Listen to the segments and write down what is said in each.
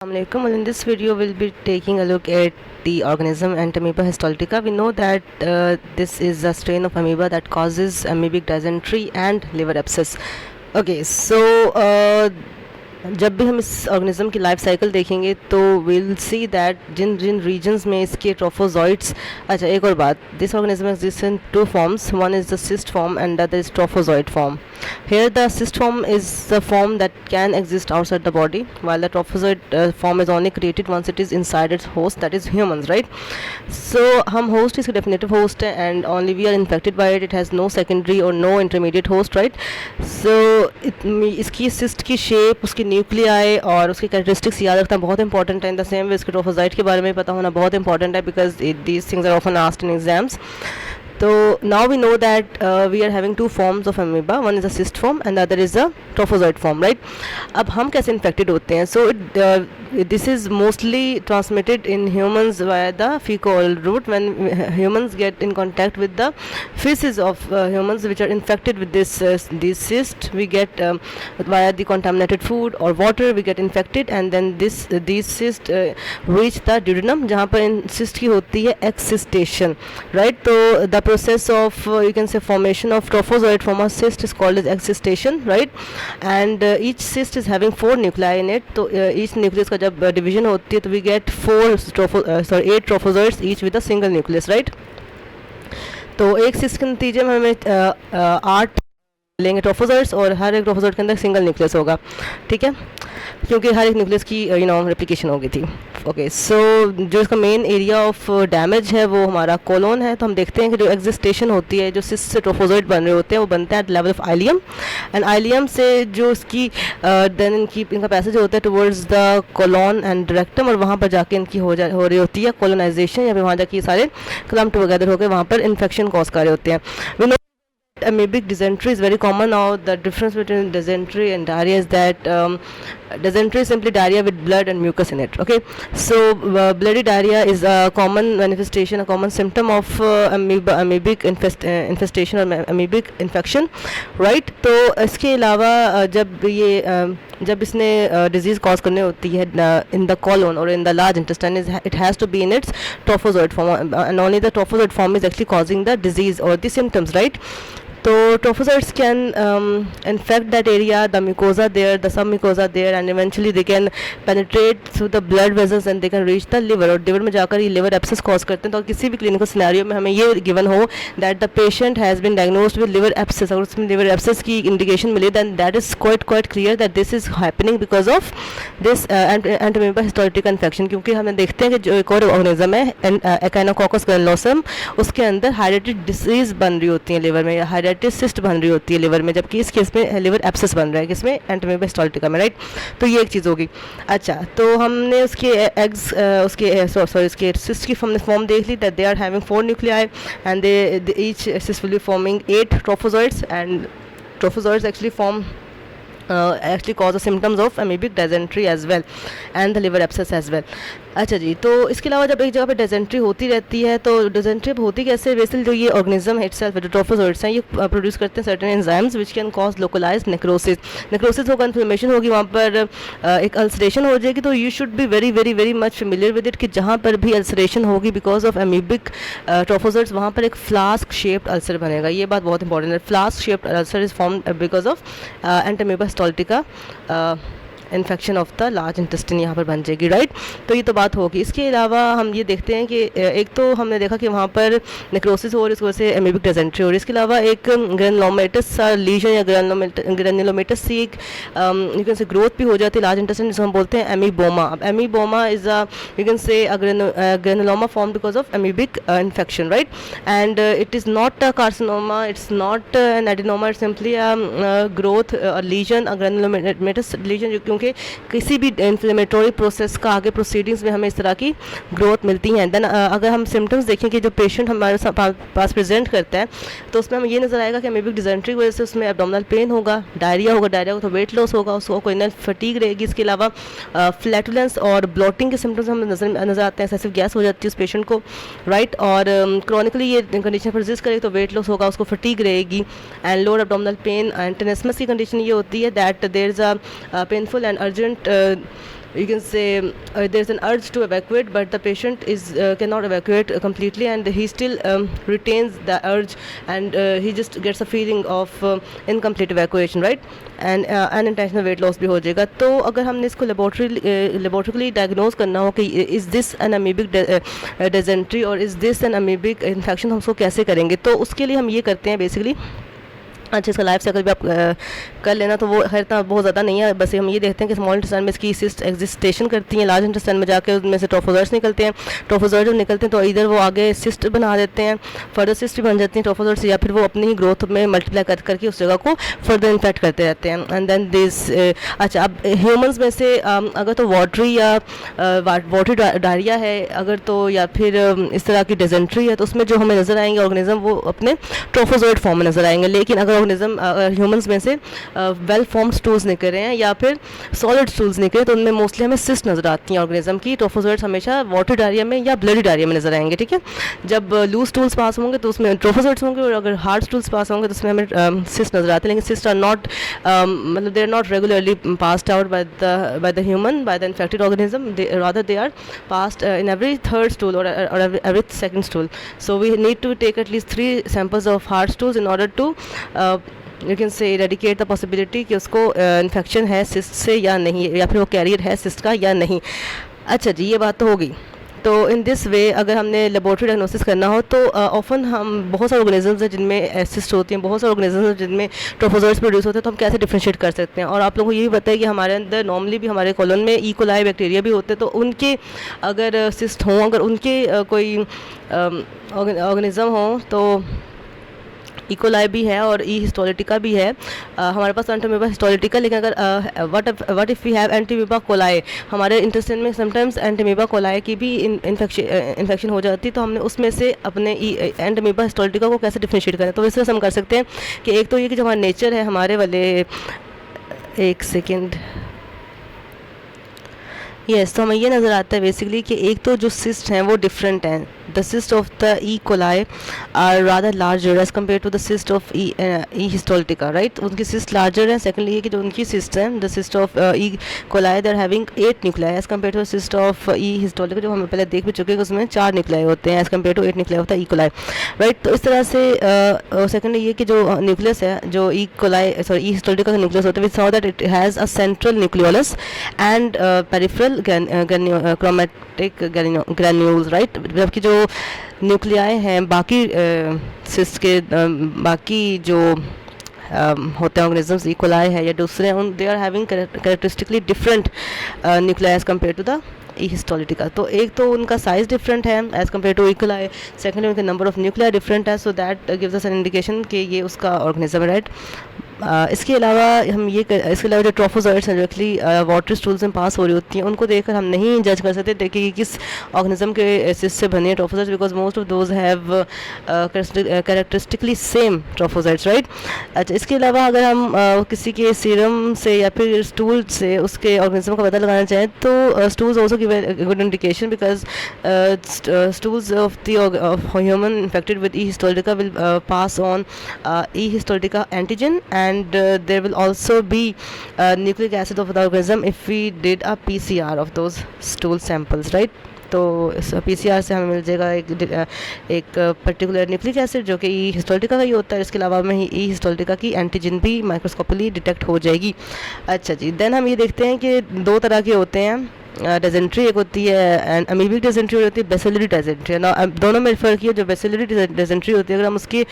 Assalamualaikum. Well, in this video, we'll be taking a look at the organism Entamoeba histolytica. We know that this is a strain of amoeba that causes amoebic dysentery and liver abscess. Okay, so जब भी हम इस organism की life cycle देखेंगे तो will see that जिन जिन regions में इसके ट्रोफोजॉइड्स। अच्छा, एक और बात, this organism exist in two forms, one is the cyst form and other is trophozoid form. Here the cyst form is the form that can exist outside the body, while the trophozoid form is only created once it is inside its host, that is humans, right? So हम host इसका definitive host है and only we are infected by it. It has no secondary or no intermediate host, right? So इसकी cyst की shape, उसकी nuclei और उसकी characteristics याद रखना बहुत इंपॉर्टेंट है. इन द सेम वे इसके ट्रोफोजॉइड के बारे में पता होना बहुत इंपॉर्टेंट है because these things are often asked in exams. So now we know that we are having two forms of amoeba. One is a cyst form and the other is a trophozoid form, right? अब हम कैसे infected होते हैं? So this is mostly transmitted in humans via the fecal route. When humans get in contact with the feces of humans which are infected with these cysts, we get via the contaminated food or water we get infected, and then these cysts reach the duodenum जहाँ पर इन cyst की होती है excistation, right? तो the process of you can say formation of trophozoid from a cyst is called as excistation, right? And each cyst is having 4 nuclei in it. तो each nucleus का जब division होती है तो we get 8 trophozoids each with a single nucleus, right? तो एक cyst के नतीजे में हमें 8 लेंगे ट्रोफोजॉइड्स और हर एक ट्रोफोजॉइड के अंदर सिंगल न्यूक्लियस होगा, ठीक है, क्योंकि हर एक न्यूक्लियस की रेप्लिकेशन होगी थी. ओके, सो जो इसका मेन एरिया ऑफ डैमेज है वो हमारा कोलोन है. तो हम देखते हैं कि जो एग्जिस्टेशन होती है, जो सिस्ट से ट्रोफोजॉइड बन रहे होते हैं वो बनते हैं at level of ileum, and ileum से जो इसकी देन इनका पैसेज होता है towards the colon and rectum, और वहाँ पर जाके इनकी हो रही होती है कोलोनाइजेशन, या फिर वहाँ जाके ये सारे क्लम्प्ड वगैरह होकर वहाँ पर इन्फेक्शन कॉज कर रहे होते हैं. Amoebic dysentery is very common now. The difference between dysentery and diarrhea is that dysentery is simply diarrhea with blood and mucus in it. Okay, so bloody diarrhea is a common manifestation, a common symptom of amoebic infestation or amoebic infection, right? तो इसके अलावा जब इसने disease cause करनी होती है इन the colon और in the large intestine, it has to be in its trophozoid form, and only the trophozoid form is actually causing the disease और द सिम्टम्स, राइट? तो trophozoids can infect that area, the mucosa there, the submucosa there, and eventually they can penetrate through the blood vessels and they can reach the liver, और liver में जाकर ये liver abscess cause करते हैं. तो किसी भी clinical scenario में हमें ये given हो that the patient has been diagnosed with liver abscess, अगर उसमें liver abscess की indication मिले, then that is quite clear that this is happening because of this Entamoeba histolytica infection. क्योंकि हमें देखते हैं कि जो एक और organism है Echinococcus granulosum, उसके अंदर hydrated disease बन रही होती है liver में, सिस्ट बन रही होती है लिवर में, जबकि इस केस में लिवर एब्सेस बन रहा है, किसमें? एंटामोeba हिस्टोलिटिका में, राइट? तो ये एक चीज़ होगी. अच्छा, तो हमने उसके एग्स उसके सिस्ट की फॉर्म देख ली, that they are having 4 nuclei and they each cyst will be forming 8 trophozoids, and trophozoids actually cause the symptoms of amoebic dysentery as well and the liver abscess as well. अच्छा जी, तो इसके अलावा जब एक जगह पे डिजेंट्री होती रहती है तो डिजेंट्री होती कैसे? बेसिकली जो ये ऑर्गेनिज्म है इटसेल्फ, जो ट्रोफोजॉइड्स हैं, ये प्रोड्यूस करते हैं certain enzymes which can cause localised necrosis होगा, इन्फ्लेमेशन होगी, वहाँ पर एक अल्सरेशन हो जाएगी. तो you should be very very very much familiar with it कि जहाँ पर भी अल्सरेशन होगी बिकॉज ऑफ अमीबिक ट्रोफोजॉइड्स, वहाँ पर एक फ्लास्क शेप्ड अल्सर बनेगा. ये बात बहुत इंपॉर्टेंट है. Flask shaped ulcer is form because of Entamoeba histolytica infection of the large intestine यहाँ पर बन जाएगी, राइट? तो ये तो बात होगी. इसके अलावा हम ये देखते हैं कि एक तो हमने देखा कि वहाँ पर नेक्रोसिस हो रही है, इसकी वजह से एमीबिक डिसेंट्री हो रही है. इसके अलावा एक ग्रेनुलोमेटस लीजन या ग्रेनुलोमेटस सी एक यू कैन से ग्रोथ भी हो जाती है लार्ज इंटेस्टाइन, जिसको हम बोलते हैं एमीबोमा. अब amoeboma is you can say granuloma form because of amoebic infection, right? And it is not a carcinoma, it's not an adenoma, it's simply a growth lesion, a granulomatous lesion, क्योंकि किसी भी inflammatory process का आगे proceedings में हमें इस तरह की ग्रोथ मिलती हैं. देन अगर हम सिम्टम्स देखें कि जो पेशेंट हमारे पास प्रेजेंट करता है तो उसमें हमें ये नज़र आएगा कि अमीबिक डिसेंट्री की वजह से उसमें एब्डोमिनल पेन होगा, डायरिया होगा तो वेट लॉस होगा, उसको कोई फटीग रहेगी. इसके अलावा फ्लैटुलेंस और ब्लोटिंग के सिम्टम्स हमें नज़र आते हैं, एक्सेसिव गैस हो जाती है उस पेशेंट को, राइट? और क्रॉनिकली ये कंडीशन परसिस्ट करे तो वेट लॉस होगा, उसको फटीग रहेगी, and lower abdominal pain. And tenesmus की कंडीशन ये होती है that there is a painful and urgent you can say there's an urge to evacuate, but the patient is cannot evacuate completely, and he still retains the urge, and he just gets a feeling of incomplete evacuation, right? And unintentional weight loss भी हो जाएगा. तो अगर हमने इसको लेबोरेटरिकली diagnose करना हो कि is this an amoebic dysentery और is this an amoebic infection, हम उसको कैसे करेंगे? तो उसके लिए हम ये करते हैं बेसिकली, अच्छा इसका लाइफ साइकिल भी आप कर लेना, तो वो खैर इतना बहुत ज़्यादा नहीं है. बस हम ये देखते हैं कि स्मॉल इंटेस्टाइन में इसकी सिस्ट एग्जिस्टेशन करती हैं, लार्ज इंटेस्टाइन में जाकर उनमें से ट्रोफोजोइड्स निकलते हैं. ट्रोफोजोइड जब निकलते हैं तो इधर वो आगे सिस्ट बना देते हैं, फर्दर सिस्ट भी बन जाती हैं ट्रोफोजोइड्स, या फिर वो अपनी ही ग्रोथ में मल्टीप्लाई करके उस जगह को फर्दर इन्फेक्ट करते रहते हैं. एंड देन दिस अच्छा, अब ह्यूमन्स में से अगर तो वाटरी या वाटरी डायरिया है अगर, तो या फिर इस तरह की डिसेंट्री है, तो उसमें जो हमें नज़र आएंगे ऑर्गेनिज्म वो अपने ट्रोफोजोइड फॉर्म में नज़र आएंगे. लेकिन अगर ऑर्गेनिज्म ह्यूमंस में से वेल फॉर्म स्टूल्स निकल रहे हैं या फिर सॉलिड स्टूल्स निकले, तो उनमें मोस्टली हमें सिस्ट नज़र आती हैं ऑर्गेनिज्म की. ट्रोफोजोइड्स हमेशा वाटर डायरिया में या ब्लडी डायरिया में नज़र आएंगे. ठीक है, जब लूज स्टूल्स पास होंगे तो उसमें ट्रोफोजोइड्स होंगे, और अगर हार्ड स्टूल्स पास होंगे तो उसमें हमें सिस्ट नज़र आते हैं. लेकिन सिस्ट आर नॉट मतलब they are not regularly passed out by the human, by the infected organism, rather they are passed in every third stool or every second stool. So we need to take at least 3 samples of hard stools in order to you can say eradicate the possibility कि उसको infection है cyst से या नहीं, या फिर वो career है सिस्ट का या नहीं. अच्छा जी, ये बात तो हो गई. तो इन दिस वे अगर हमने लेबोरेटरी डायग्नोसिस करना हो तो ऑफन हम बहुत सारे ऑर्गेनिजम्स हैं जिनमें सिस्ट होती हैं, बहुत सारे ऑर्गेनिजम्स हैं जिनमें ट्रोफोजोइड्स प्रोड्यूस होते हैं, तो हम कैसे डिफ्रेंशिएट कर सकते हैं. और आप लोगों को ये भी पता है कि हमारे अंदर नॉर्मली भी हमारे कॉलोन में ई कोलाई बैक्टीरिया भी होते हैं, तो उनके अगर सिस्ट हों, अगर उनके कोई ऑर्गेनिज्म हो, तो इकोलाई भी है और ई हिस्टोलिटिका भी है. हमारे पास एंटीमीबा हिस्टोलिटिका, लेकिन अगर what if we have Entamoeba coli, हमारे इंटेस्टाइन में समटाइम्स एंटीमीबा कोलाई की भी इन्फेक्शन हो जाती है, तो हमने उसमें से अपने एंटीमीबा हिस्टोलिटिका को कैसे डिफरेंशिएट करें. तो इस तरह से हम कर सकते हैं कि एक तो ये कि जो हमारा नेचर है हमारे वाले, एक सेकेंड, यस, तो हमें ये नज़र आता है बेसिकली कि एक तो जो सिस्ट हैं वो डिफरेंट हैं. The cyst of the E coli are rather larger as compared to the cyst of E histolytica, right. उनकी सिस्ट लार्जर है. सेकेंडली ये कि जो उनकी सिस्ट है, the cyst of E coli, they are having 8 nuclei as compared to cyst of E histolytica, जो हमें पहले देख भी चुके हैं कि उसमें 4 न्यूक्लियाई होते हैं एज कम्पेयर टू 8 न्यूक्लियाई होता है ई कोलाई, राइट. तो इस तरह से सेकेंडली ये कि जो न्यूक्लियस है, जो E coli sorry E histolytica का न्यूक्लियस होता है, we saw that it has a central nucleolus and peripheral chromatic granules, right. जबकि जो न्यूक्लियाई हैं बाकी सिस्ट के बाकी जो होते हैं ऑर्गेनिजम्स, ई कोलाई है या दूसरे, उन they are having characteristically different nuclei as compared to the E histolytica. तो एक तो उनका साइज डिफरेंट है as compared to E coli, secondly उनके नंबर ऑफ न्यूक्लियाई डिफरेंट है, so that gives us an indication कि ये उसका ऑर्गेनिज्म है, राइट. इसके अलावा हम ये इसके अलावा जो ट्रोफोजोइड्स हैं जो एक्चुअली वाटर स्टूल्स में पास हो रही होती हैं, उनको देखकर हम नहीं जज कर सकते देखिए कि किस ऑर्गेनिज्म के सिस्ट से बने हैं trophozoids, because most of those have characteristically same trophozoids, right. अच्छा, इसके अलावा अगर हम किसी के सीरम से या फिर स्टूल से उसके ऑर्गेनिज्म का पता लगाना चाहें, तो stools also give a good indication, because stools of the human infected with E histolytica will pass on E histolytica antigen, and there will also be nucleic acid of the organism if we did a PCR of those stool samples, right. तो इस PCR से हमें मिल जाएगा एक particular nucleic acid जो कि ई histolytica का ही होता है. इसके अलावा हमें ई हिस्टोलिटिका की एंटीजन भी माइक्रोस्कोपली डिटेक्ट हो जाएगी. अच्छा जी, देन हम ये देखते हैं कि 2 तरह के होते हैं डिसेंट्री. एक होती है अमीबिक डिसेंट्री, होती है बेसिलरी डिसेंट्री. दोनों में फ़र्क किया, जो बेसिलरी डिसेंट्री होती है अगर हम उसके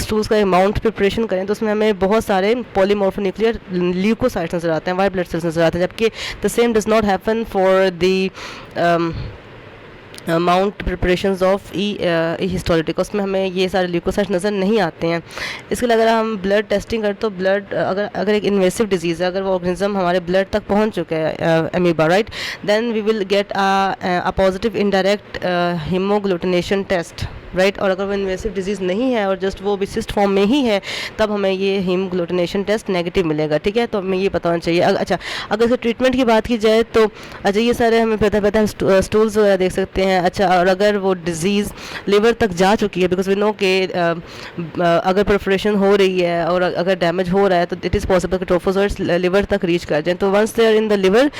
स्टूल्स का अमाउंट प्रिपरेशन करें तो उसमें हमें बहुत सारे पॉलीमॉर्फोन्यूक्लियर ल्यूकोसाइट्स नज़र आते हैं, वाइट ब्लड सेल्स नज़र आते हैं, जबकि the same does not happen for the amount preparations of E histolytica. उसमें हमें ये सारे ल्यूकोसाइट्स नज़र नहीं आते हैं. इसके लिए अगर हम ब्लड टेस्टिंग करें तो ब्लड अगर एक इन्वेसिव डिजीज़ है, अगर वो ऑर्गेनिज्म हमारे ब्लड तक पहुंच चुके हैं amoeba, right, then we will get a positive indirect haemagglutination test, right. और अगर वो इन्वेसिव डिजीज़ नहीं है और जस्ट वो विशिष्ट फॉर्म में ही है, तब हमें ये हीमोग्लूटिनेशन टेस्ट नेगेटिव मिलेगा, ठीक है। तो हमें ये पता होना चाहिए। अच्छा, अगर इसके ट्रीटमेंट की बात की जाए तो अच्छा, ये सारे हमें पता है, स्टूल्स वगैरह देख सकते हैं। अच्छा, और अगर वो डिजीज़ लिवर तक जा चुकी है, बिकॉज वी नो के अगर परफोरेशन हो रही है और अगर डैमेज हो रहा है तो इट इज़ पॉसिबल कि ट्रोफोजोइड्स लिवर तक रीच कर जाएँ। तो once they are in the liver,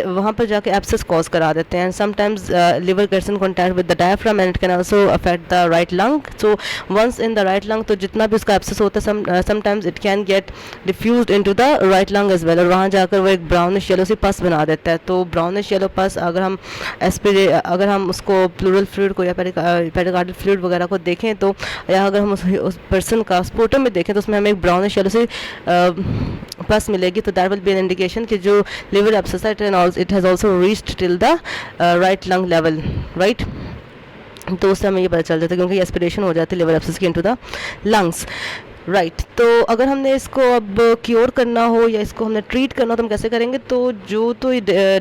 वहाँ पर जाके एब्सेस कॉज करा देते हैं। Sometimes liver gets in contact with the diaphragm and it can also affect the right lung. So once in the right lung, तो जितना भी उसका एब्सेस होता है, sometimes it can get diffused into the right lung as well, और वहाँ जाकर वो एक ब्राउनिश येलो सी पस बना देता है। तो ब्राउनिश येलो पस अगर हम उसको प्लूरल फ्लूइड को या पेरिकार्डियल फ्लूइड वगैरह को देखें, तो या अगर हम उस पर्सन का स्पोर्टम में देखें, तो उसमें हमें एक ब्राउनिश येलो सी पस मिलेगी। तो that will be N indication कि जो लिवर एब्सेस है it has also reached till the right lung level, right. तो उससे हमें ये पता चल जाता है, क्योंकि एस्पिरेशन हो जाती है लिवर एब्सेस की इनटू द लंग्स, राइट। तो अगर हमने इसको अब क्योर करना हो या इसको हमने ट्रीट करना हो तो हम कैसे करेंगे? तो जो तो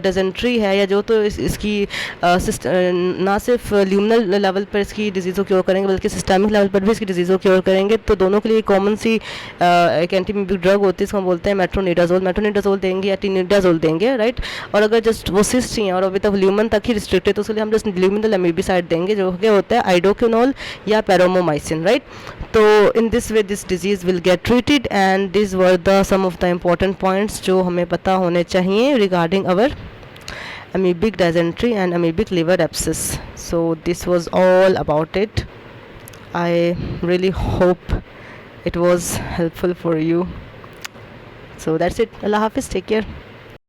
डिसेंट्री है, या जो तो इसकी ना सिर्फ ल्यूमिनल लेवल पर इसकी डिजीज़ को क्योर करेंगे, बल्कि सिस्टमिक लेवल पर भी इसकी डिजीज़ को क्योर करेंगे। तो दोनों के लिए कॉमन सी एक एंटीमीबिक ड्रग होती है, इसको हम बोलते हैं मेट्रोनिडाजोल देंगे या टिनिडाजोल देंगे, राइट। और अगर जस्ट वो सिस्ट ही हैं और अभी तक ल्यूमन तक ही रिस्ट्रिक्टेड, तो उसके लिए हम जस्ट ल्यूमिनल एमीबिसाइड देंगे, जो कि होता है आइडोक्विनोल या पैरामोमाइसिन, राइट। तो in this way this disease will get treated, and these were some of the important points जो हमें पता होने चाहिए regarding our amoebic dysentery and amoebic liver abscess. So this was all about it. I really hope it was helpful for you. So that's it. Allah Hafiz, take care.